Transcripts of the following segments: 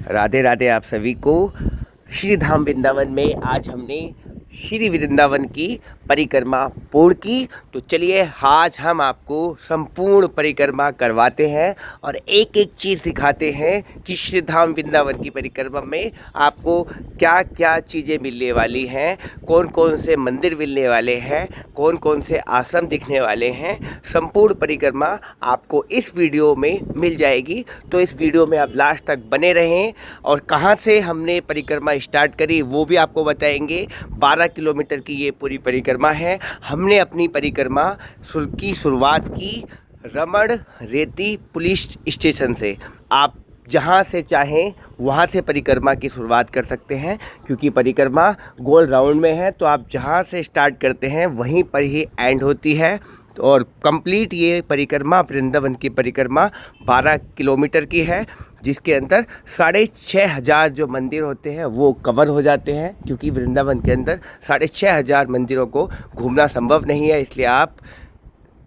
राधे राधे आप सभी को। श्री धाम वृंदावन में आज हमने श्री वृंदावन की परिक्रमा पूर्ण की। तो चलिए आज हम आपको संपूर्ण परिक्रमा करवाते हैं और एक एक चीज़ दिखाते हैं कि श्री धाम वृंदावन की परिक्रमा में आपको क्या क्या चीज़ें मिलने वाली हैं, कौन कौन से मंदिर मिलने वाले हैं, कौन कौन से आश्रम दिखने वाले हैं। संपूर्ण परिक्रमा आपको इस वीडियो में मिल जाएगी, तो इस वीडियो में आप लास्ट तक बने रहें। और कहाँ से हमने परिक्रमा स्टार्ट करी वो भी आपको बताएंगे। 12 किलोमीटर की ये पूरी परिक्रमा है। हमने अपनी परिक्रमा की शुरुआत की रमण रेती पुलिस स्टेशन से। आप जहाँ से चाहें वहाँ से परिक्रमा की शुरुआत कर सकते हैं, क्योंकि परिक्रमा गोल राउंड में है, तो आप जहाँ से स्टार्ट करते हैं वहीं पर ही एंड होती है। और कंप्लीट ये परिक्रमा वृंदावन की परिक्रमा 12 किलोमीटर की है, जिसके अंदर 6,500 जो मंदिर होते हैं वो कवर हो जाते हैं, क्योंकि वृंदावन के अंदर 6,500 मंदिरों को घूमना संभव नहीं है। इसलिए आप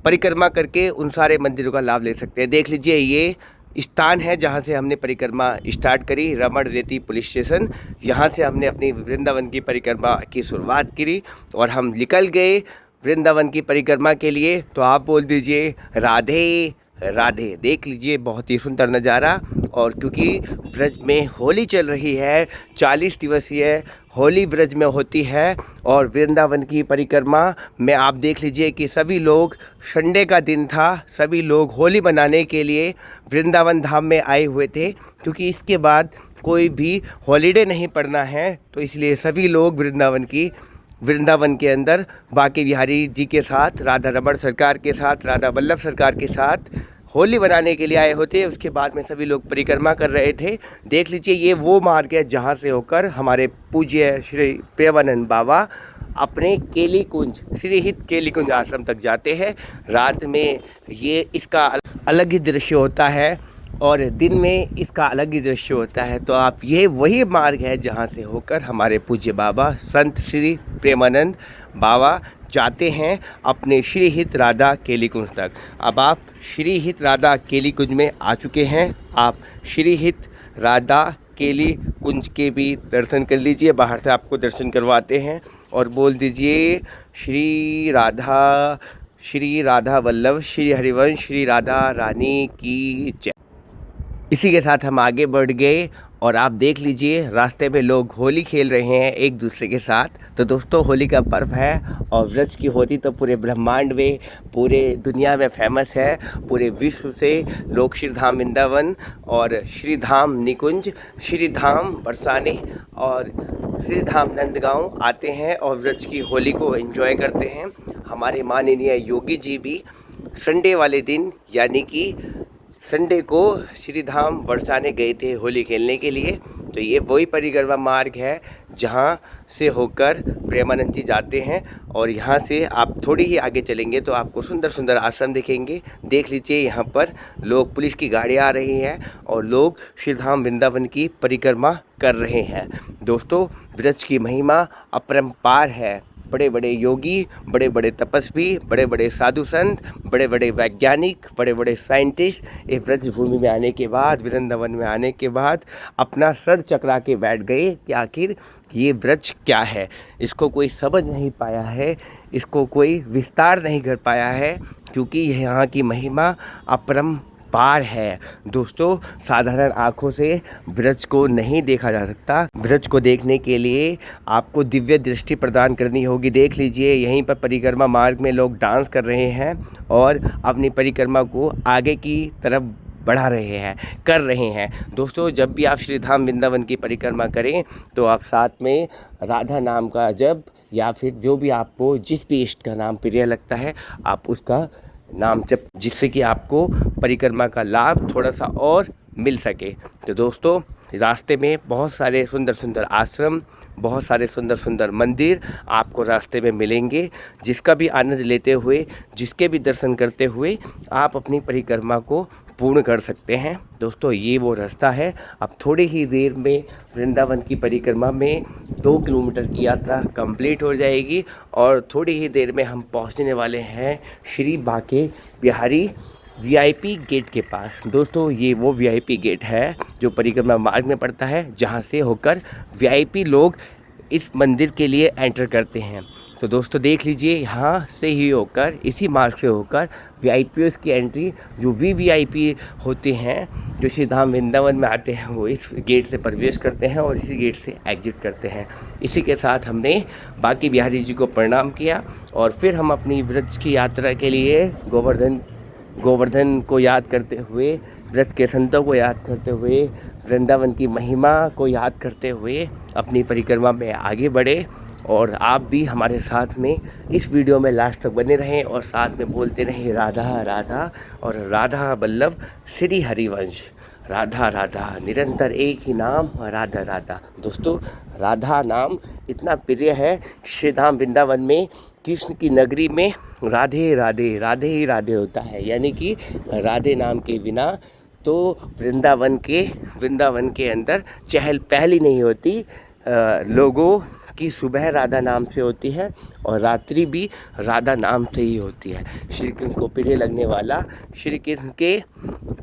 परिक्रमा करके उन सारे मंदिरों का लाभ ले सकते हैं। देख लीजिए, ये स्थान है जहाँ से हमने परिक्रमा स्टार्ट करी, रमण रेती पुलिस स्टेशन। यहाँ से हमने अपनी वृंदावन की परिक्रमा की शुरुआत करी और हम निकल गए वृंदावन की परिक्रमा के लिए। तो आप बोल दीजिए राधे राधे। देख लीजिए बहुत ही सुंदर नज़ारा। और क्योंकि ब्रज में होली चल रही है, 40 दिवसीय होली ब्रज में होती है, और वृंदावन की परिक्रमा में आप देख लीजिए कि सभी लोग, संडे का दिन था, सभी लोग होली मनाने के लिए वृंदावन धाम में आए हुए थे, क्योंकि इसके बाद कोई भी हॉलीडे नहीं पड़ना है। तो इसलिए सभी लोग वृंदावन के अंदर बांके बिहारी जी के साथ, राधा रमण सरकार के साथ, राधा वल्लभ सरकार के साथ होली मनाने के लिए आए होते। उसके बाद में सभी लोग परिक्रमा कर रहे थे। देख लीजिए, ये वो मार्ग है जहाँ से होकर हमारे पूज्य श्री प्रेमानंद बाबा अपने केली कुंज, श्रीहित केली कुंज आश्रम तक जाते हैं। रात में ये इसका अलग ही दृश्य होता है और दिन में इसका अलग ही दृश्य होता है। तो आप, ये वही मार्ग है जहाँ से होकर हमारे पूज्य बाबा संत श्री प्रेमानंद बाबा जाते हैं अपने श्रीहित राधा केली कुंज तक। अब आप श्रीहित राधा केली कुंज में आ चुके हैं। आप श्रीहित राधा केली कुंज के भी दर्शन कर लीजिए। बाहर से आपको दर्शन करवाते हैं और बोल दीजिए श्री राधा वल्लभ, श्री हरिवंश, श्री राधा रानी की जय। इसी के साथ हम आगे बढ़ गए और आप देख लीजिए रास्ते में लोग होली खेल रहे हैं एक दूसरे के साथ। तो दोस्तों, होली का पर्व है और व्रज की होली तो पूरे ब्रह्मांड में, पूरे दुनिया में फेमस है। पूरे विश्व से लोग श्री धाम वृंदावन और श्री धाम निकुंज, श्री धाम बरसाने और श्री धाम नंदगांव आते हैं और व्रज की होली को एंजॉय करते हैं। हमारे माननीय योगी जी भी संडे वाले दिन, यानी कि संडे को श्री धाम बरसाने गए थे होली खेलने के लिए। तो ये वही परिक्रमा मार्ग है जहाँ से होकर प्रेमानंद जी जाते हैं। और यहाँ से आप थोड़ी ही आगे चलेंगे तो आपको सुंदर सुंदर आश्रम दिखेंगे। देख लीजिए, यहाँ पर लोग, पुलिस की गाड़ी आ रही है और लोग श्री धाम वृंदावन की परिक्रमा कर रहे हैं। दोस्तों, ब्रज की महिमा अपरंपार है। बड़े बड़े योगी, बड़े बड़े तपस्वी, बड़े बड़े साधु संत, बड़े बड़े वैज्ञानिक, बड़े बड़े साइंटिस्ट इस ब्रज भूमि में आने के बाद, वृंदावन में आने के बाद अपना सर चकरा के बैठ गए कि आखिर ये ब्रज क्या है। इसको कोई समझ नहीं पाया है, इसको कोई विस्तार नहीं कर पाया है, क्योंकि यहाँ की महिमा अपरंपार है। दोस्तों, साधारण आँखों से ब्रज को नहीं देखा जा सकता। ब्रज को देखने के लिए आपको दिव्य दृष्टि प्रदान करनी होगी। देख लीजिए, यहीं पर परिक्रमा मार्ग में लोग डांस कर रहे हैं और अपनी परिक्रमा को आगे की तरफ बढ़ा रहे हैं, कर रहे हैं। दोस्तों, जब भी आप श्री धाम वृंदावन की परिक्रमा करें तो आप साथ में राधा नाम का जप, या फिर जो भी आपको, जिस भी इष्ट का नाम प्रिय लगता है, आप उसका नाम जप, जिससे कि आपको परिक्रमा का लाभ थोड़ा सा और मिल सके। तो दोस्तों, रास्ते में बहुत सारे सुंदर सुंदर आश्रम, बहुत सारे सुंदर सुंदर मंदिर आपको रास्ते में मिलेंगे, जिसका भी आनंद लेते हुए, जिसके भी दर्शन करते हुए आप अपनी परिक्रमा को पूर्ण कर सकते हैं। दोस्तों, ये वो रास्ता है। अब थोड़ी ही देर में वृंदावन की परिक्रमा में 2 किलोमीटर की यात्रा कंप्लीट हो जाएगी और थोड़ी ही देर में हम पहुंचने वाले हैं श्री बांके बिहारी वीआईपी गेट के पास। दोस्तों ये वो वीआईपी गेट है जो परिक्रमा मार्ग में पड़ता है, जहाँ से होकर वीआईपी लोग इस मंदिर के लिए एंटर करते हैं। तो दोस्तों देख लीजिए, यहाँ से ही होकर, इसी मार्ग से होकर वीआईपीज़ की एंट्री, जो वीवीआईपी होते हैं जो श्री धाम वृंदावन में आते हैं, वो इस गेट से प्रवेश करते हैं और इसी गेट से एग्जिट करते हैं। इसी के साथ हमने बांके बिहारी जी को प्रणाम किया और फिर हम अपनी व्रज की यात्रा के लिए गोवर्धन को याद करते हुए, व्रत के संतों को याद करते हुए, वृंदावन की महिमा को याद करते हुए अपनी परिक्रमा में आगे बढ़े। और आप भी हमारे साथ में इस वीडियो में लास्ट तक बने रहें और साथ में बोलते रहें राधा राधा और राधा वल्लभ श्री हरिवंश। राधा राधा निरंतर एक ही नाम, राधा राधा। दोस्तों राधा नाम इतना प्रिय है, श्री धाम वृंदावन में कृष्ण की नगरी में राधे राधे राधे ही राधे होता है, यानी कि राधे नाम के बिना तो वृंदावन के अंदर चहल पहल ही नहीं होती। लोगों की सुबह राधा नाम से होती है और रात्रि भी राधा नाम से ही होती है। श्री कृष्ण को प्रिय लगने वाला, श्री कृष्ण के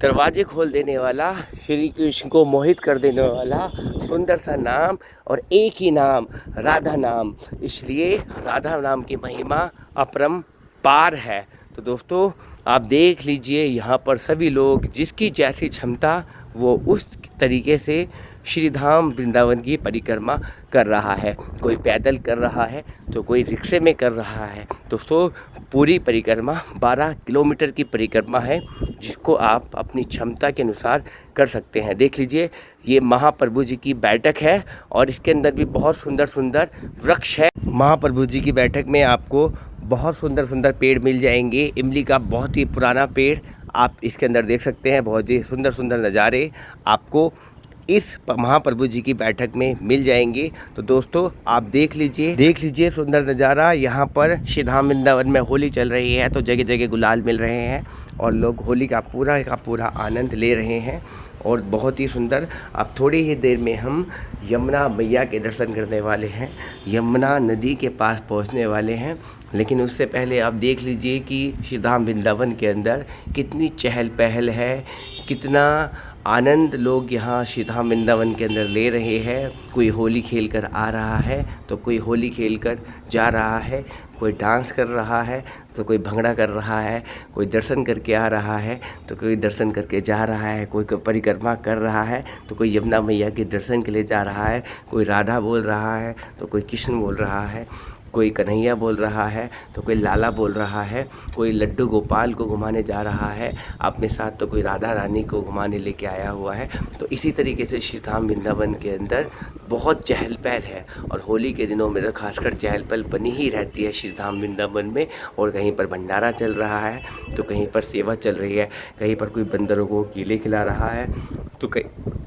दरवाजे खोल देने वाला, श्री कृष्ण को मोहित कर देने वाला सुंदर सा नाम और एक ही नाम, राधा नाम। इसलिए राधा नाम की महिमा अपरंपार है। तो दोस्तों आप देख लीजिए, यहाँ पर सभी लोग जिसकी जैसी क्षमता वो उस तरीके से श्री धाम वृंदावन की परिक्रमा कर रहा है। कोई पैदल कर रहा है तो कोई रिक्शे में कर रहा है। दोस्तों पूरी परिक्रमा 12 किलोमीटर की परिक्रमा है, जिसको आप अपनी क्षमता के अनुसार कर सकते हैं। देख लीजिए, ये महाप्रभु जी की बैठक है और इसके अंदर भी बहुत सुंदर सुंदर वृक्ष है। महाप्रभु जी की बैठक में आपको बहुत सुंदर सुंदर पेड़ मिल जाएंगे। इमली का बहुत ही पुराना पेड़ आप इसके अंदर देख सकते हैं। बहुत ही सुंदर सुंदर नज़ारे आपको इस महाप्रभु जी की बैठक में मिल जाएंगे। तो दोस्तों आप देख लीजिए सुंदर नज़ारा। यहाँ पर श्री धाम वृंदावन में होली चल रही है, तो जगह जगह गुलाल मिल रहे हैं और लोग होली का पूरा आनंद ले रहे हैं और बहुत ही सुंदर। अब थोड़ी ही देर में हम यमुना मैया के दर्शन करने वाले हैं, यमुना नदी के पास पहुँचने वाले हैं। लेकिन उससे पहले आप देख लीजिए कि श्री धाम वृंदावन के अंदर कितनी चहल पहल है, कितना आनंद लोग यहाँ श्री धाम वृंदावन के अंदर ले रहे हैं। कोई होली खेल कर आ रहा है तो कोई होली खेल कर जा रहा है, कोई डांस कर रहा है तो कोई भंगड़ा कर रहा है, कोई दर्शन करके आ रहा है तो कोई दर्शन करके जा रहा है, कोई परिक्रमा कर रहा है तो कोई यमुना मैया के दर्शन के लिए जा रहा है, कोई राधा बोल रहा है तो कोई कृष्ण बोल रहा है, कोई कन्हैया बोल रहा है तो कोई लाला बोल रहा है, कोई लड्डू गोपाल को घुमाने जा रहा है अपने साथ, तो कोई राधा रानी को घुमाने लेके आया हुआ है। तो इसी तरीके से श्री धाम वृंदावन के अंदर बहुत चहल पहल है और होली के दिनों में तो खासकर चहल पहल बनी ही रहती है श्री धाम वृंदावन में। और कहीं पर भंडारा चल रहा है तो कहीं पर सेवा चल रही है, कहीं पर कोई बंदरों को केले खिला रहा है तो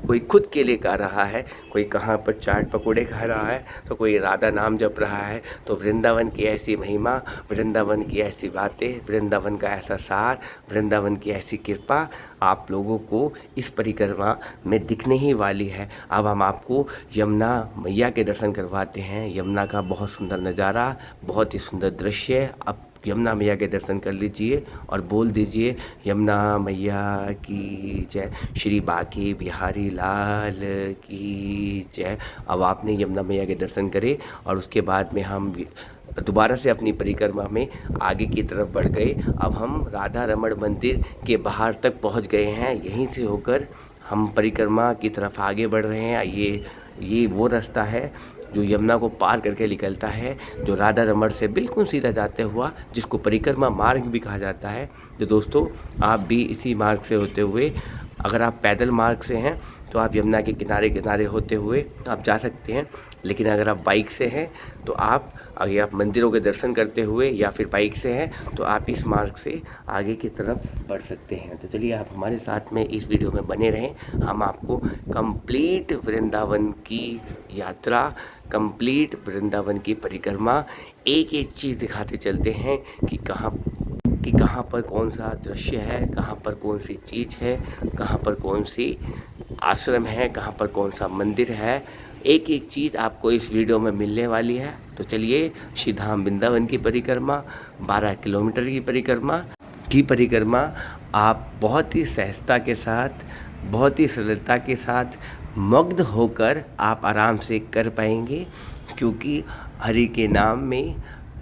कोई खुद केले खा रहा है, कोई कहाँ पर चाट पकोड़े खा रहा है तो कोई राधा नाम जप रहा है। तो वृंदावन की ऐसी महिमा, वृंदावन की ऐसी बातें, वृंदावन का ऐसा सार, वृंदावन की ऐसी कृपा आप लोगों को इस परिक्रमा में दिखने ही वाली है। अब हम आपको यमुना मैया के दर्शन करवाते हैं। यमुना का बहुत सुंदर नज़ारा, बहुत ही सुंदर दृश्य। अब यमुना मैया के दर्शन कर लीजिए और बोल दीजिए यमुना मैया की जय, श्री बांके बिहारी लाल की जय। अब आपने यमुना मैया के दर्शन करे और उसके बाद में हम दोबारा से अपनी परिक्रमा में आगे की तरफ बढ़ गए। अब हम राधा रमण मंदिर के बाहर तक पहुंच गए हैं। यहीं से होकर हम परिक्रमा की तरफ आगे बढ़ रहे हैं। ये वो रास्ता है जो यमुना को पार करके निकलता है, जो राधा रमण से बिल्कुल सीधा जाते हुआ, जिसको परिक्रमा मार्ग भी कहा जाता है। तो दोस्तों आप भी इसी मार्ग से होते हुए, अगर आप पैदल मार्ग से हैं तो आप यमुना के किनारे होते हुए आप जा सकते हैं। लेकिन अगर आप बाइक से हैं तो अगर आप मंदिरों के दर्शन करते हुए या फिर बाइक से हैं तो आप इस मार्ग से आगे की तरफ बढ़ सकते हैं। तो चलिए आप हमारे साथ में इस वीडियो में बने रहें। हम आपको कंप्लीट वृंदावन की यात्रा, कंप्लीट वृंदावन की परिक्रमा, एक एक चीज़ दिखाते चलते हैं कि कहाँ पर कौन सा दृश्य है, कहाँ पर कौन सी चीज़ है, कहाँ पर कौन सी आश्रम है, कहाँ पर कौन सा मंदिर है। एक एक चीज़ आपको इस वीडियो में मिलने वाली है। तो चलिए श्री धाम वृंदावन की परिक्रमा, 12 किलोमीटर की परिक्रमा आप बहुत ही सहजता के साथ, बहुत ही सरलता के साथ मुग्ध होकर आप आराम से कर पाएंगे, क्योंकि हरि के नाम में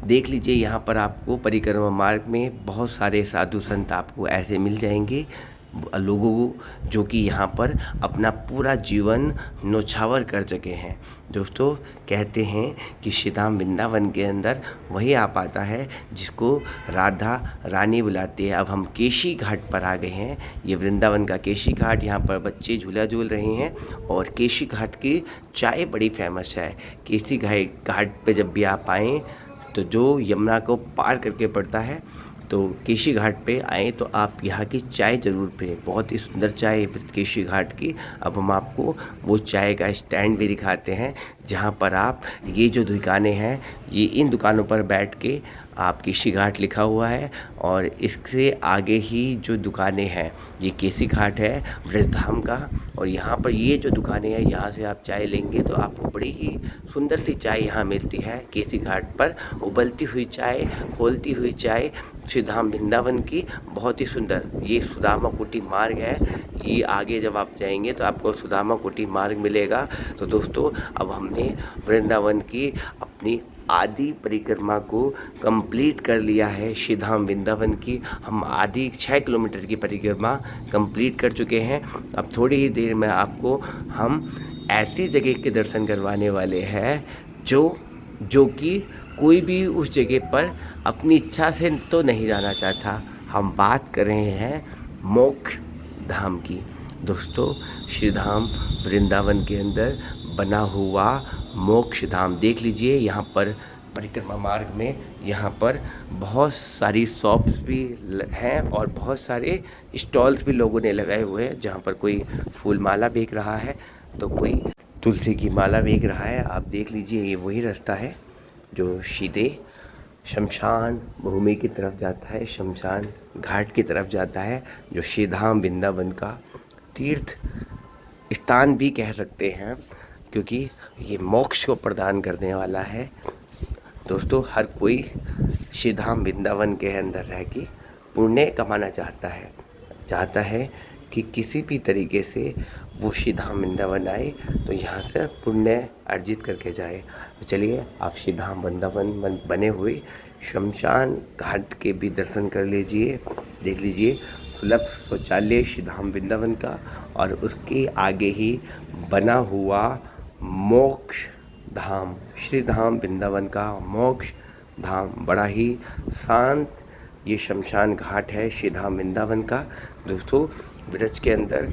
देख लीजिए यहाँ पर आपको परिक्रमा मार्ग में बहुत सारे साधु संत आपको ऐसे मिल जाएंगे, लोगों को जो कि यहाँ पर अपना पूरा जीवन न्योछावर कर चुके हैं। दोस्तों, कहते हैं कि श्री धाम वृंदावन के अंदर वही आ पाता है जिसको राधा रानी बुलाती है। अब हम केशी घाट पर आ गए हैं। ये वृंदावन का केशी घाट, यहाँ पर बच्चे झूला झूल रहे हैं और केशी घाट की चाय बड़ी फेमस है। केशी घाट पे जब भी आप आएँ तो जो यमुना को पार करके पड़ता है, तो केशी घाट पे आएँ तो आप यहाँ की चाय ज़रूर पिएं। बहुत ही सुंदर चाय है केशी घाट की। अब हम आपको वो चाय का स्टैंड भी दिखाते हैं, जहाँ पर आप ये जो दुकानें हैं, ये इन दुकानों पर बैठ के आप केशी घाट लिखा हुआ है और इससे आगे ही जो दुकानें हैं, ये केशी घाट है ब्रजधाम का। और यहाँ पर ये जो दुकानें हैं, यहाँ से आप चाय लेंगे तो आपको बड़ी ही सुंदर सी चाय यहाँ मिलती है केशी घाट पर। उबलती हुई चाय, खोलती हुई चाय श्री धाम वृंदावन की, बहुत ही सुंदर। ये सुदामा कुटी मार्ग है, ये आगे जब आप जाएंगे तो आपको सुदामा कुटी मार्ग मिलेगा। तो दोस्तों, अब हमने वृंदावन की अपनी आदि परिक्रमा को कंप्लीट कर लिया है। श्री धाम वृंदावन की हम आदि 6 किलोमीटर की परिक्रमा कंप्लीट कर चुके हैं। अब थोड़ी ही देर में आपको हम ऐसी जगह के दर्शन करवाने वाले हैं जो कि कोई भी उस जगह पर अपनी इच्छा से तो नहीं जाना चाहता। हम बात कर रहे हैं मोक्ष धाम की। दोस्तों, श्री धाम वृंदावन के अंदर बना हुआ मोक्ष धाम देख लीजिए। यहाँ पर परिक्रमा मार्ग में यहाँ पर बहुत सारी शॉप्स भी हैं और बहुत सारे स्टॉल्स भी लोगों ने लगाए हुए हैं, जहाँ पर कोई फूल माला बेच रहा है तो कोई तुलसी की माला बेच रहा है। आप देख लीजिए, ये वही रास्ता है जो सीधे शमशान भूमि की तरफ जाता है, शमशान घाट की तरफ जाता है, जो श्री धाम वृंदावन का तीर्थ स्थान भी कह सकते हैं, क्योंकि ये मोक्ष को प्रदान करने वाला है। दोस्तों, हर कोई श्री धाम वृंदावन के अंदर रह के पुण्य कमाना चाहता है कि किसी भी तरीके से वो श्री धाम वृंदावन आए तो यहाँ से पुण्य अर्जित करके जाए। तो चलिए, आप श्री धाम वृंदावन बने हुए शमशान घाट के भी दर्शन कर लीजिए। देख लीजिए, सुलभ शौचालय श्री धाम वृंदावन का, और उसके आगे ही बना हुआ मोक्ष धाम, श्री धाम वृंदावन का मोक्ष धाम। बड़ा ही शांत ये शमशान घाट है श्री धाम वृंदावन का। दोस्तों, ब्रज के अंदर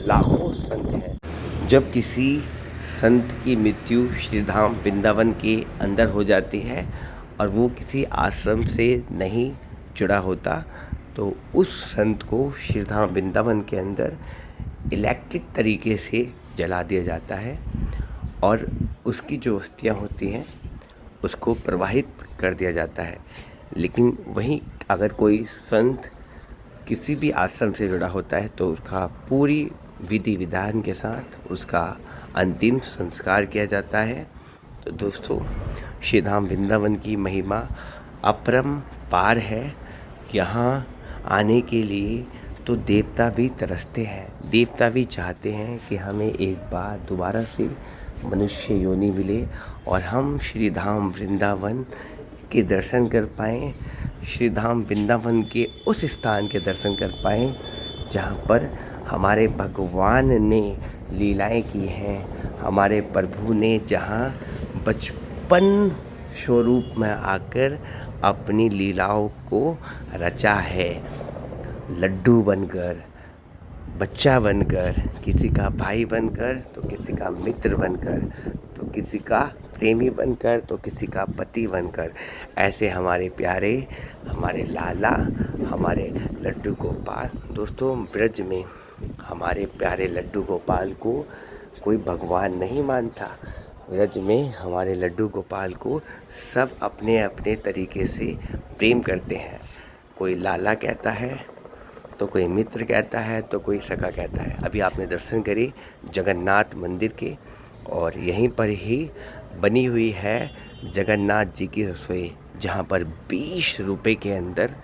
लाखों संत हैं। जब किसी संत की मृत्यु श्री धाम वृंदावन के अंदर हो जाती है और वो किसी आश्रम से नहीं जुड़ा होता, तो उस संत को श्री धाम वृंदावन के अंदर इलेक्ट्रिक तरीके से जला दिया जाता है और उसकी जो अस्थियाँ होती हैं उसको प्रवाहित कर दिया जाता है। लेकिन वहीं अगर कोई संत किसी भी आश्रम से जुड़ा होता है तो उसका पूरी विधि विधान के साथ उसका अंतिम संस्कार किया जाता है। तो दोस्तों, श्री धाम वृंदावन की महिमा अपरंपार है। यहाँ आने के लिए तो देवता भी तरसते हैं, देवता भी चाहते हैं कि हमें एक बार दोबारा से मनुष्य योनि मिले और हम श्री धाम वृंदावन के दर्शन कर पाएँ, श्री धाम वृंदावन के उस स्थान के दर्शन कर पाएँ जहाँ पर हमारे भगवान ने लीलाएं की हैं, हमारे प्रभु ने जहाँ बचपन स्वरूप में आकर अपनी लीलाओं को रचा है। लड्डू बनकर, बच्चा बनकर, किसी का भाई बनकर, तो किसी का मित्र बनकर, तो किसी का प्रेमी बनकर, तो किसी का पति बनकर, ऐसे हमारे प्यारे, हमारे लाला, हमारे लड्डू गोपाल। दोस्तों, ब्रज में हमारे प्यारे लड्डू गोपाल को कोई भगवान नहीं मानता। ब्रज में हमारे लड्डू गोपाल को सब अपने अपने तरीके से प्रेम करते हैं। कोई लाला कहता है, तो कोई मित्र कहता है, तो कोई सखा कहता है। अभी आपने दर्शन करे जगन्नाथ मंदिर के, और यहीं पर ही बनी हुई है जगन्नाथ जी की रसोई, जहाँ पर 20 रुपए के अंदर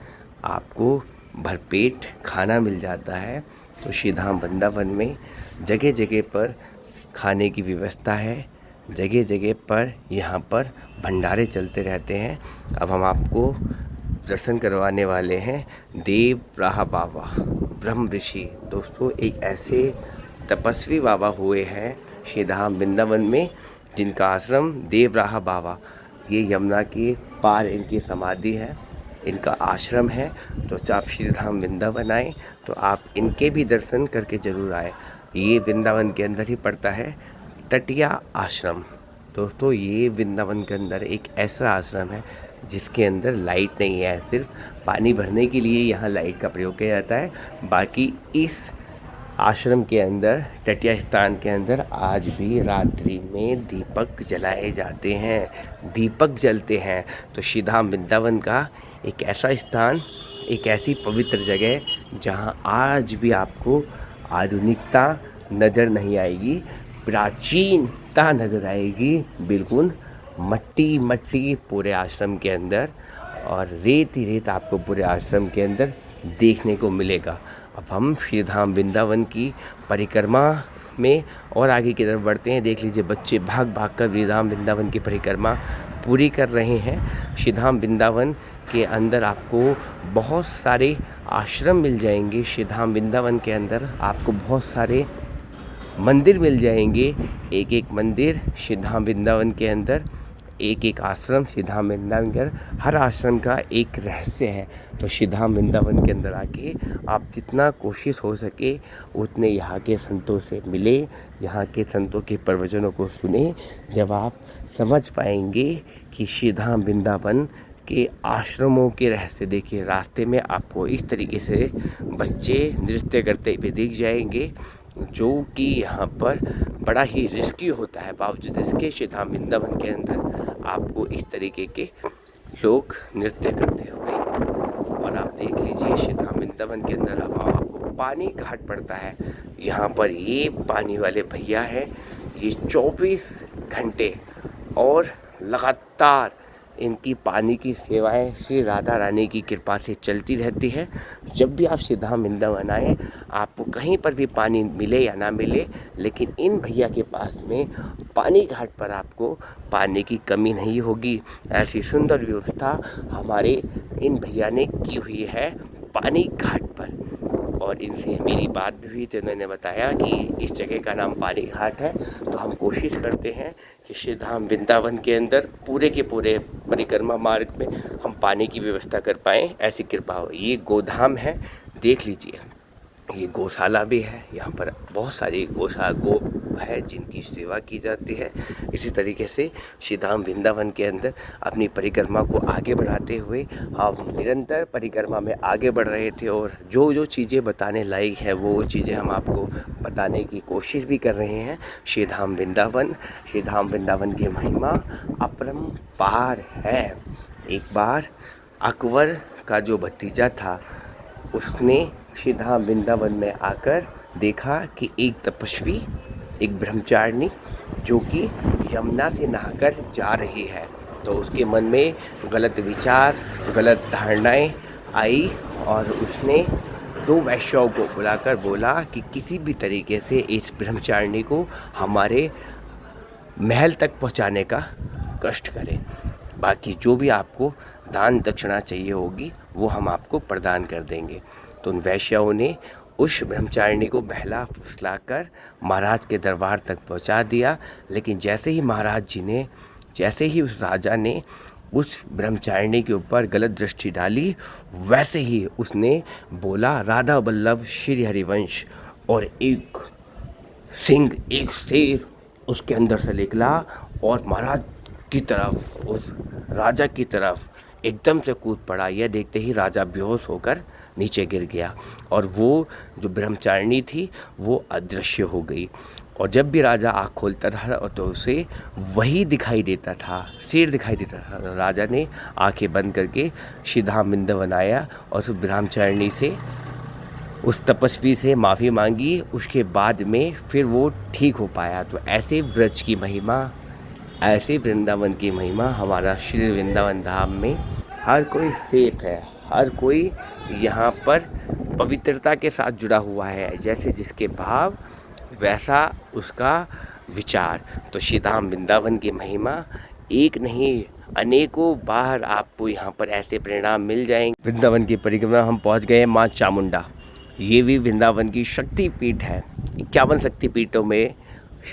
आपको भरपेट खाना मिल जाता है। तो श्री धाम वृंदावन में जगह जगह पर खाने की व्यवस्था है, जगह जगह पर यहाँ पर भंडारे चलते रहते हैं। अब हम आपको दर्शन करवाने वाले हैं देव राहा बाबा ब्रह्म ऋषि। दोस्तों, एक ऐसे तपस्वी बाबा हुए हैं श्री धाम वृंदावन में, जिनका आश्रम देव राहा बाबा, ये यमुना के पार इनकी समाधि है, इनका आश्रम है। तो आप श्री धाम वृंदावन आए तो आप इनके भी दर्शन करके ज़रूर आए। ये वृंदावन के अंदर ही पड़ता है टटिया आश्रम। दोस्तों, ये वृंदावन के अंदर एक ऐसा आश्रम है जिसके अंदर लाइट नहीं है, सिर्फ पानी भरने के लिए यहाँ लाइट का प्रयोग किया जाता है। बाकी इस आश्रम के अंदर, टटिया स्थान के अंदर आज भी रात्रि में दीपक जलाए जाते हैं, दीपक जलते हैं। तो श्री धाम वृंदावन का एक ऐसा स्थान, एक ऐसी पवित्र जगह जहां आज भी आपको आधुनिकता नज़र नहीं आएगी, प्राचीनता नज़र आएगी। बिल्कुल मट्टी मट्टी पूरे आश्रम के अंदर, और रेत ही रेत आपको पूरे आश्रम के अंदर देखने को मिलेगा। अब हम श्री धाम वृंदावन की परिक्रमा में और आगे की तरफ बढ़ते हैं। देख लीजिए, बच्चे भाग भाग कर श्री धाम वृंदावन की परिक्रमा पूरी कर रहे हैं। श्री धाम वृंदावन के अंदर आपको बहुत सारे आश्रम मिल जाएंगे। श्री धाम वृंदावन के अंदर आपको बहुत सारे मंदिर मिल जाएंगे। एक एक मंदिर श्री धाम वृंदावन के अंदर, एक एक आश्रम श्री धाम वृंदावन के अंदर, हर आश्रम का एक रहस्य है। तो श्री धाम वृंदावन के अंदर आके आप जितना कोशिश हो सके उतने यहाँ के संतों से मिले, यहाँ के संतों के प्रवचनों को सुने। जब आप समझ पाएंगे कि श्री धाम वृंदावन के आश्रमों के रहस्य, देखिए रास्ते में आपको इस तरीके से बच्चे नृत्य करते हुए दिख जाएंगे, जो कि यहाँ पर बड़ा ही रिस्की होता है। बावजूद इसके श्री धाम वृंदावन के अंदर आपको इस तरीके के लोग नृत्य करते हुए, और आप देख लीजिए श्री धाम वृंदावन के अंदर आपको पानी घाट पड़ता है। यहाँ पर ये पानी वाले भैया हैं, ये 24 घंटे और लगातार इनकी पानी की सेवाएं श्री राधा रानी की कृपा से चलती रहती है। जब भी आप श्री धाम वृंदावन आए, आपको कहीं पर भी पानी मिले या ना मिले, लेकिन इन भैया के पास में पानी घाट पर आपको पानी की कमी नहीं होगी। ऐसी सुंदर व्यवस्था हमारे इन भैया ने की हुई है पानी घाट पर। और इनसे मेरी बात भी हुई तो इन्होंने बताया कि इस जगह का नाम पानी घाट है। तो हम कोशिश करते हैं कि श्री धाम वृंदावन के अंदर पूरे के पूरे परिक्रमा मार्ग में हम पानी की व्यवस्था कर पाएँ, ऐसी कृपा हो। ये गोधाम है, देख लीजिए, ये गौशाला भी है। यहाँ पर बहुत सारी गो है जिनकी सेवा की जाती है। इसी तरीके से श्री धाम वृंदावन के अंदर अपनी परिक्रमा को आगे बढ़ाते हुए हम निरंतर परिक्रमा में आगे बढ़ रहे थे, और जो जो चीज़ें बताने लायक है वो चीज़ें हम आपको बताने की कोशिश भी कर रहे हैं। श्री धाम वृंदावन की महिमा अपरंपार है। एक बार अकबर का जो भतीजा था, उसने श्री धाम वृंदावन में आकर देखा कि एक तपस्वी, एक ब्रह्मचारिणी जो कि यमुना से नहाकर जा रही है। तो उसके मन में गलत विचार, गलत धारणाएं आई, और उसने 2 वैश्यों को बुलाकर बोला कि किसी भी तरीके से इस ब्रह्मचारिणी को हमारे महल तक पहुंचाने का कष्ट करें। बाकी जो भी आपको दान दक्षिणा चाहिए होगी वो हम आपको प्रदान कर देंगे। तो उन वैश्यों ने उस ब्रह्मचारिणी को बहला फुसलाकर महाराज के दरबार तक पहुंचा दिया। लेकिन जैसे ही उस राजा ने उस ब्रह्मचारिणी के ऊपर गलत दृष्टि डाली, वैसे ही उसने बोला राधा वल्लभ श्री हरिवंश, और एक सिंह, एक शेर उसके अंदर से निकला और महाराज की तरफ, उस राजा की तरफ एकदम से कूद पड़ा। यह देखते ही राजा बेहोश होकर नीचे गिर गया, और वो जो ब्रह्मचारिणी थी वो अदृश्य हो गई। और जब भी राजा आँख खोलता था तो उसे वही दिखाई देता था, शेर दिखाई देता था। राजा ने आंखें बंद करके श्री धाम वृंदावन आया और उस ब्रह्मचारिणी से, उस तपस्वी से माफ़ी मांगी। उसके बाद में फिर वो ठीक हो पाया। तो ऐसे ब्रज की महिमा, ऐसे वृंदावन की महिमा, हमारा श्री वृंदावन धाम में हर कोई सेफ है, हर कोई यहाँ पर पवित्रता के साथ जुड़ा हुआ है। जैसे जिसके भाव वैसा उसका विचार। तो श्री धाम वृंदावन की महिमा एक नहीं अनेकों बार आपको यहाँ पर ऐसे परिणाम मिल जाएंगे। वृंदावन की परिक्रमा हम पहुँच गए हैं माँ चामुंडा। ये भी वृंदावन की शक्ति पीठ है। 51 शक्तिपीठों में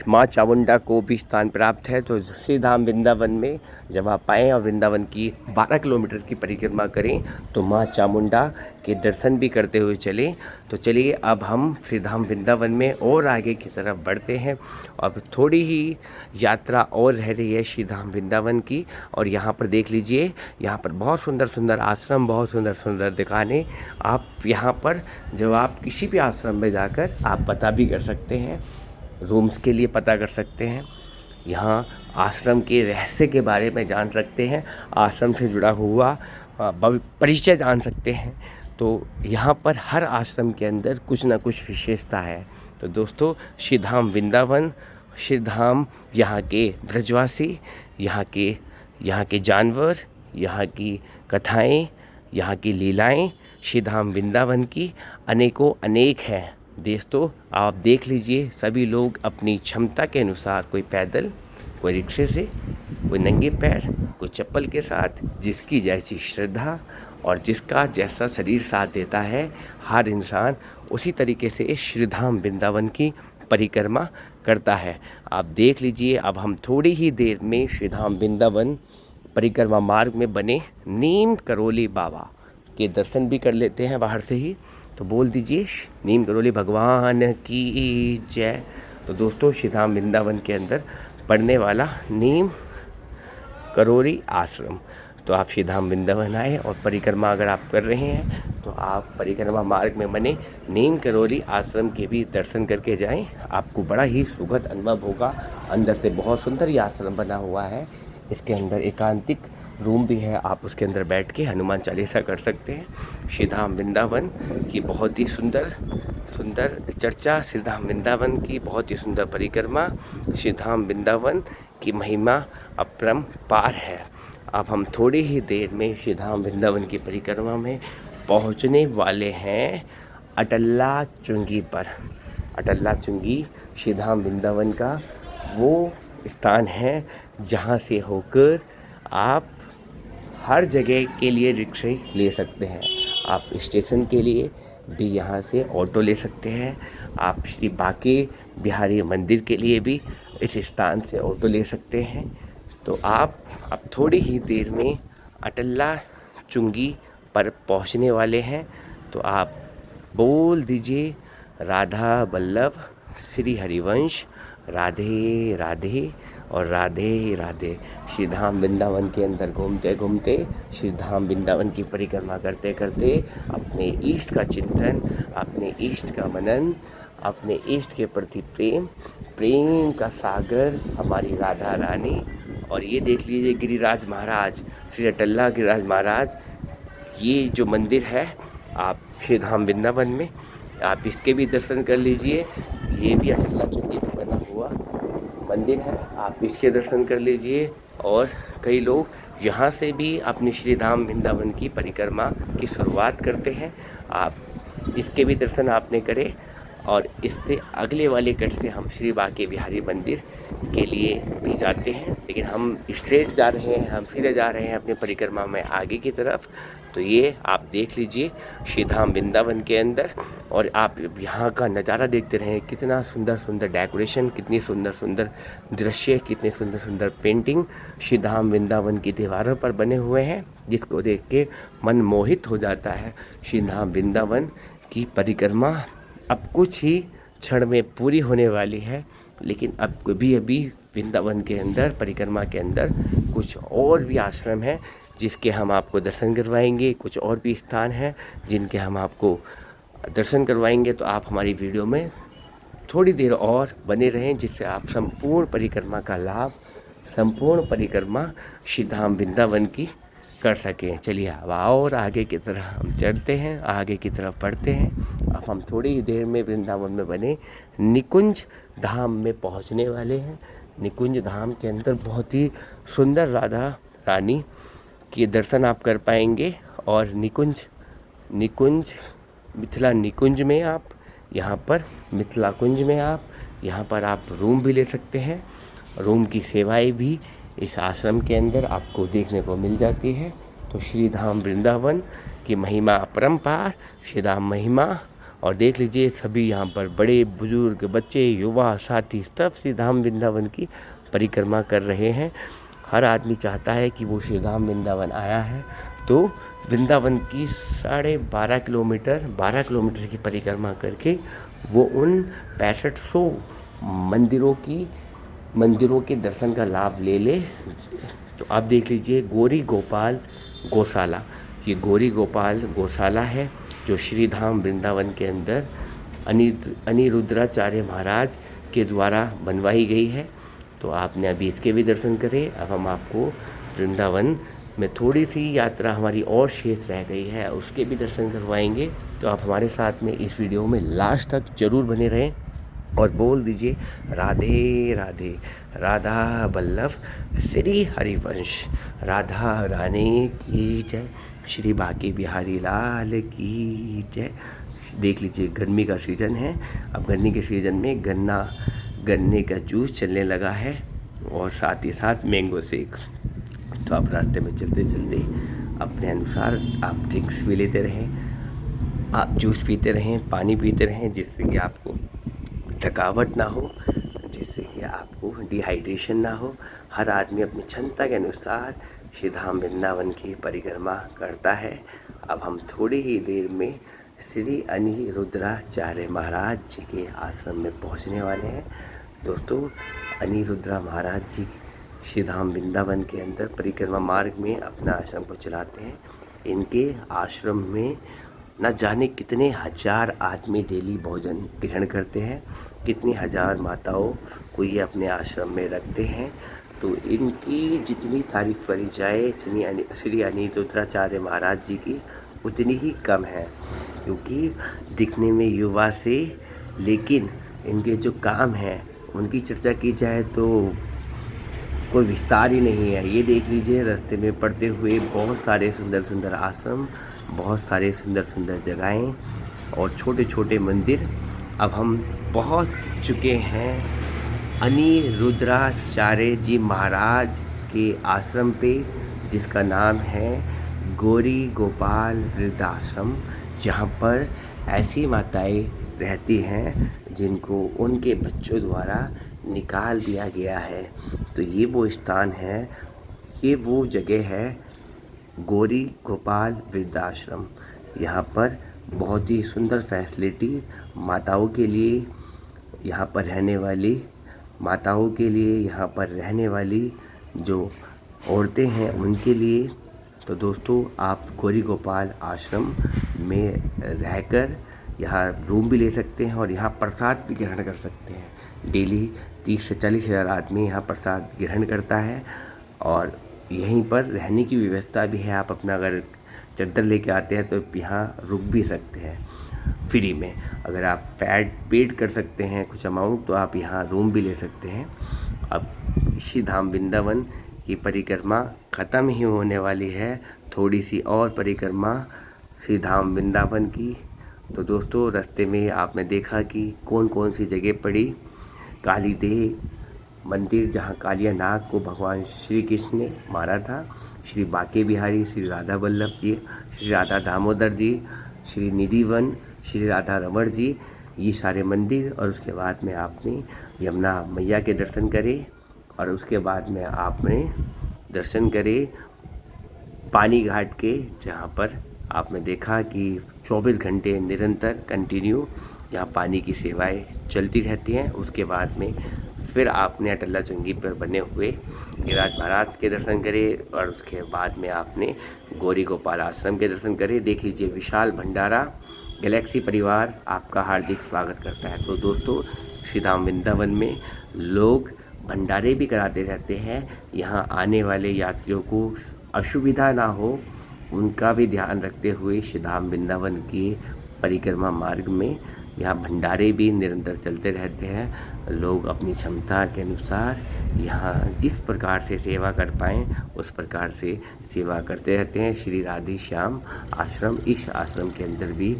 माँ चामुंडा को भी स्थान प्राप्त है। तो श्री धाम वृंदावन में जब आप आएँ और वृंदावन की 12 किलोमीटर की परिक्रमा करें तो माँ चामुंडा के दर्शन भी करते हुए चलें। तो चलिए अब हम श्री धाम वृंदावन में और आगे की तरफ बढ़ते हैं। अब थोड़ी ही यात्रा और रह रही है श्री धाम वृंदावन की। और यहाँ पर देख लीजिए, यहाँ पर बहुत सुंदर सुंदर आश्रम, बहुत सुंदर सुंदर दुकानें। आप यहाँ पर जब आप किसी भी आश्रम में जाकर आप पता भी कर सकते हैं, रूम्स के लिए पता कर सकते हैं, यहाँ आश्रम के रहस्य के बारे में जान सकते हैं, आश्रम से जुड़ा हुआ परिचय जान सकते हैं। तो यहाँ पर हर आश्रम के अंदर कुछ ना कुछ विशेषता है। तो दोस्तों, श्री धाम वृंदावन, श्री धाम यहाँ के ब्रजवासी, यहाँ के जानवर, यहाँ की कथाएँ, यहाँ की लीलाएँ, श्री धाम वृंदावन की अनेकों अनेक हैं। दोस्तों, आप देख लीजिए, सभी लोग अपनी क्षमता के अनुसार, कोई पैदल, कोई रिक्शे से, कोई नंगे पैर, कोई चप्पल के साथ, जिसकी जैसी श्रद्धा और जिसका जैसा शरीर साथ देता है, हर इंसान उसी तरीके से श्री धाम वृंदावन की परिक्रमा करता है। आप देख लीजिए, अब हम थोड़ी ही देर में श्री धाम वृंदावन परिक्रमा मार्ग में बने नीम करोली बाबा के दर्शन भी कर लेते हैं बाहर से ही। तो बोल दीजिए नीम करोली भगवान की जय। तो दोस्तों, श्री धाम वृंदावन के अंदर पड़ने वाला नीम करोली आश्रम। तो आप श्री धाम वृंदावन आए और परिक्रमा अगर आप कर रहे हैं तो आप परिक्रमा मार्ग में बने नीम करोली आश्रम के भी दर्शन करके जाएं। आपको बड़ा ही सुखद अनुभव होगा। अंदर से बहुत सुंदर ये आश्रम बना हुआ है। इसके अंदर एकांतिक रूम भी है, आप उसके अंदर बैठ के हनुमान चालीसा कर सकते हैं। श्री धाम वृंदावन की बहुत ही सुंदर चर्चा, श्री धाम वृंदावन की बहुत ही सुंदर परिक्रमा, श्री धाम वृंदावन की महिमा अपरंपार है। अब हम थोड़ी ही देर में श्री धाम वृंदावन की परिक्रमा में पहुंचने वाले हैं अटल्ला चुंगी पर। अटल्ला चुंगी श्री धाम वृंदावन का वो स्थान है जहां से होकर आप हर जगह के लिए रिक्शे ले सकते हैं। आप स्टेशन के लिए भी यहाँ से ऑटो ले सकते हैं। आप श्री बांके बिहारी मंदिर के लिए भी इस स्थान से ऑटो ले सकते हैं। तो आप अब थोड़ी ही देर में अटल्ला चुंगी पर पहुँचने वाले हैं। तो आप बोल दीजिए राधा वल्लभ श्री हरिवंश, राधे राधे और राधे राधे। श्री धाम वृंदावन के अंदर घूमते घूमते, श्री धाम वृंदावन की परिक्रमा करते करते अपने इष्ट का चिंतन, अपने इष्ट का मनन, अपने इष्ट के प्रति प्रेम का सागर हमारी राधा रानी। और ये देख लीजिए गिरिराज महाराज, श्री अटल्ला गिरिराज महाराज, ये जो मंदिर है आप श्री धाम वृंदावन में आप इसके भी दर्शन कर लीजिए। ये भी अटल्ला चुंगी में बना हुआ मंदिर है, आप इसके दर्शन कर लीजिए। और कई लोग यहाँ से भी अपनी श्री धाम वृंदावन की परिक्रमा की शुरुआत करते हैं। आप इसके भी दर्शन आपने करे। और इससे अगले वाले कट से हम श्री बांके बिहारी मंदिर के लिए भी जाते हैं, लेकिन हम स्ट्रेट जा रहे हैं, हम सीधे जा रहे हैं अपनी परिक्रमा में आगे की तरफ। तो ये आप देख लीजिए श्री धाम वृंदावन के अंदर, और आप यहाँ का नज़ारा देखते रहें। कितना सुंदर सुंदर डेकोरेशन, कितनी सुंदर सुंदर दृश्य, कितने सुंदर सुंदर पेंटिंग श्री धाम वृंदावन की दीवारों पर बने हुए हैं, जिसको देख के मन मोहित हो जाता है। श्री धाम वृंदावन की परिक्रमा अब कुछ ही क्षण में पूरी होने वाली है, लेकिन अब अभी वृंदावन के अंदर परिक्रमा के अंदर कुछ और भी आश्रम हैं जिसके हम आपको दर्शन करवाएंगे। कुछ और भी स्थान हैं जिनके हम आपको दर्शन करवाएंगे। तो आप हमारी वीडियो में थोड़ी देर और बने रहें, जिससे आप संपूर्ण परिक्रमा का लाभ, संपूर्ण परिक्रमा श्री धाम वृंदावन की कर सकें। चलिए अब और आगे की तरफ हम चढ़ते हैं, आगे की तरफ बढ़ते हैं। अब हम थोड़ी ही देर में वृंदावन में बने निकुंज धाम में पहुंचने वाले हैं। निकुंज धाम के अंदर बहुत ही सुंदर राधा रानी के दर्शन आप कर पाएंगे। और निकुंज मिथिला निकुंज में आप यहाँ पर मिथिला कुंज में आप यहाँ पर आप रूम भी ले सकते हैं। रूम की सेवाएं भी इस आश्रम के अंदर आपको देखने को मिल जाती है। तो श्री धाम वृंदावन की महिमा अपरंपार, श्री धाम महिमा। और देख लीजिए सभी यहाँ पर बड़े बुजुर्ग, बच्चे, युवा, साथी सब श्री धाम वृंदावन की परिक्रमा कर रहे हैं। हर आदमी चाहता है कि वो श्री धाम वृंदावन आया है तो वृंदावन की 12.5 किलोमीटर की परिक्रमा करके वो उन 6500 मंदिरों के दर्शन का लाभ ले। तो आप देख लीजिए गौरी गोपाल गौशाला, ये गौरी गोपाल गौशाला है जो श्री धाम वृंदावन के अंदर अनिरुद्राचार्य महाराज के द्वारा बनवाई गई है। तो आपने अभी इसके भी दर्शन करे। अब हम आपको वृंदावन में थोड़ी सी यात्रा हमारी और शेष रह गई है, उसके भी दर्शन करवाएंगे। तो आप हमारे साथ में इस वीडियो में लास्ट तक जरूर बने रहें और बोल दीजिए राधे राधे। राधा वल्लभ श्री हरिवंश, राधा रानी की जय, श्री बांके बिहारी लाल की जय। देख लीजिए गर्मी का सीज़न है। अब गर्मी के सीज़न में गन्ने का जूस चलने लगा है और साथ ही साथ मैंगो शेक। तो आप रास्ते में चलते चलते अपने अनुसार आप ड्रिंक्स भी लेते रहें, आप जूस पीते रहें, पानी पीते रहें, जिससे कि आपको थकावट ना हो, जिससे कि आपको डिहाइड्रेशन ना हो। हर आदमी अपनी क्षमता के अनुसार श्री धाम वृंदावन की परिक्रमा करता है। अब हम थोड़ी ही देर में श्री अनिरुद्राचार्य महाराज जी के आश्रम में पहुंचने वाले हैं। दोस्तों, अनिरुद्रा महाराज जी श्री धाम वृंदावन के अंदर परिक्रमा मार्ग में अपना आश्रम को चलाते हैं। इनके आश्रम में न जाने कितने हजार आदमी डेली भोजन ग्रहण करते हैं, कितनी हजार माताओं को ये अपने आश्रम में रखते हैं। तो इनकी जितनी तारीफ करी जाए श्री अनिरुद्राचार्य महाराज जी की उतनी ही कम है, क्योंकि दिखने में युवा से, लेकिन इनके जो काम हैं उनकी चर्चा की जाए तो कोई विस्तार ही नहीं है। ये देख लीजिए रास्ते में पड़ते हुए बहुत सारे सुंदर सुंदर आश्रम, बहुत सारे सुंदर सुंदर जगहें और छोटे छोटे मंदिर। अब हम पहुंच चुके हैं अनिरुद्राचार्य जी महाराज के आश्रम पे, जिसका नाम है गौरी गोपाल वृद्धाश्रम। यहाँ पर ऐसी माताएं रहती हैं जिनको उनके बच्चों द्वारा निकाल दिया गया है। तो ये वो स्थान है, ये वो जगह है गौरी गोपाल वृद्धाश्रम। यहाँ पर बहुत ही सुंदर फैसिलिटी माताओं के लिए, यहाँ पर रहने वाली माताओं के लिए, यहाँ पर रहने वाली जो औरतें हैं उनके लिए। तो दोस्तों, आप गौरी गोपाल आश्रम में रहकर यहाँ रूम भी ले सकते हैं और यहाँ प्रसाद भी ग्रहण कर सकते हैं। डेली 30 से 40 हज़ार आदमी यहाँ प्रसाद ग्रहण करता है और यहीं पर रहने की व्यवस्था भी है। आप अपना अगर चद्दर लेके आते हैं तो यहाँ रुक भी सकते हैं फ्री में। अगर आप पेड कर सकते हैं कुछ अमाउंट तो आप यहाँ रूम भी ले सकते हैं। अब श्री धाम वृंदावन की परिक्रमा ख़त्म ही होने वाली है, थोड़ी सी और परिक्रमा श्री धाम वृंदावन की। तो दोस्तों, रास्ते में आपने देखा कि कौन कौन सी जगह पड़ी। काली देह मंदिर, जहाँ कालिया नाग को भगवान श्री कृष्ण ने मारा था, श्री बांके बिहारी, श्री राधा वल्लभ जी, श्री राधा दामोदर जी, श्री निधिवन, श्री राधा रमण जी, ये सारे मंदिर। और उसके बाद में आपने यमुना मैया के दर्शन करे और उसके बाद में आपने दर्शन करे पानी घाट के, जहाँ पर आपने देखा कि 24 घंटे निरंतर कंटिन्यू यहाँ पानी की सेवाएं चलती रहती हैं। उसके बाद में फिर आपने अटल्ला चुंगी पर बने हुए गिरिराज महाराज के दर्शन करे और उसके बाद में आपने गौरी गोपाल आश्रम के दर्शन करे। देख लीजिए विशाल भंडारा गैलेक्सी परिवार आपका हार्दिक स्वागत करता है। तो दोस्तों, श्री धाम वृंदावन में लोग भंडारे भी कराते रहते हैं। यहाँ आने वाले यात्रियों को असुविधा ना हो, उनका भी ध्यान रखते हुए श्री धाम वृंदावन के परिक्रमा मार्ग में यहाँ भंडारे भी निरंतर चलते रहते हैं। लोग अपनी क्षमता के अनुसार यहाँ जिस प्रकार से सेवा कर पाएँ उस प्रकार से सेवा करते रहते हैं। श्री राधे श्याम आश्रम, इस आश्रम के अंदर भी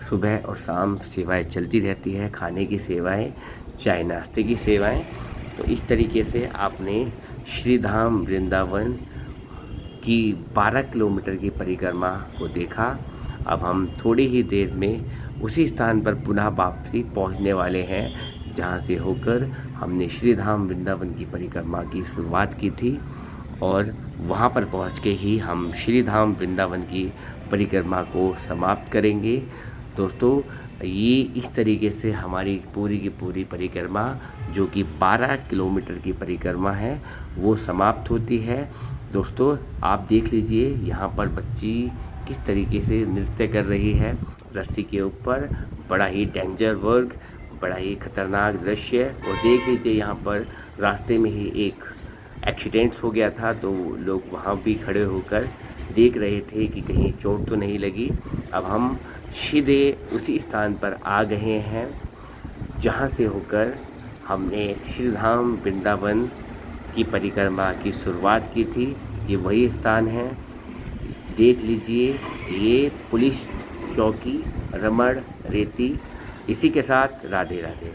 सुबह और शाम सेवाएं चलती रहती है, खाने की सेवाएं, चाय नाश्ते की सेवाएं। तो इस तरीके से आपने श्री धाम वृंदावन की 12 किलोमीटर की परिक्रमा को देखा। अब हम थोड़ी ही देर में उसी स्थान पर पुनः वापसी पहुंचने वाले हैं जहां से होकर हमने श्री धाम वृंदावन की परिक्रमा की शुरुआत की थी, और वहां पर पहुंच के ही हम श्री धाम वृंदावन की परिक्रमा को समाप्त करेंगे। दोस्तों, ये इस तरीके से हमारी पूरी की पूरी परिक्रमा, जो कि 12 किलोमीटर की परिक्रमा है, वो समाप्त होती है। दोस्तों, आप देख लीजिए यहाँ पर बच्ची किस तरीके से नृत्य कर रही है रस्सी के ऊपर। बड़ा ही डेंजर वर्क, बड़ा ही खतरनाक दृश्य। और देख लीजिए यहाँ पर रास्ते में ही एक एक्सीडेंट्स हो गया था, तो लोग वहाँ भी खड़े होकर देख रहे थे कि कहीं चोट तो नहीं लगी। अब हम सीधे उसी स्थान पर आ गए हैं जहाँ से होकर हमने श्री धाम वृंदावन की परिक्रमा की शुरुआत की थी। ये वही स्थान है, देख लीजिए। ये पुलिस चौकी रमण रेती। इसी के साथ राधे राधे।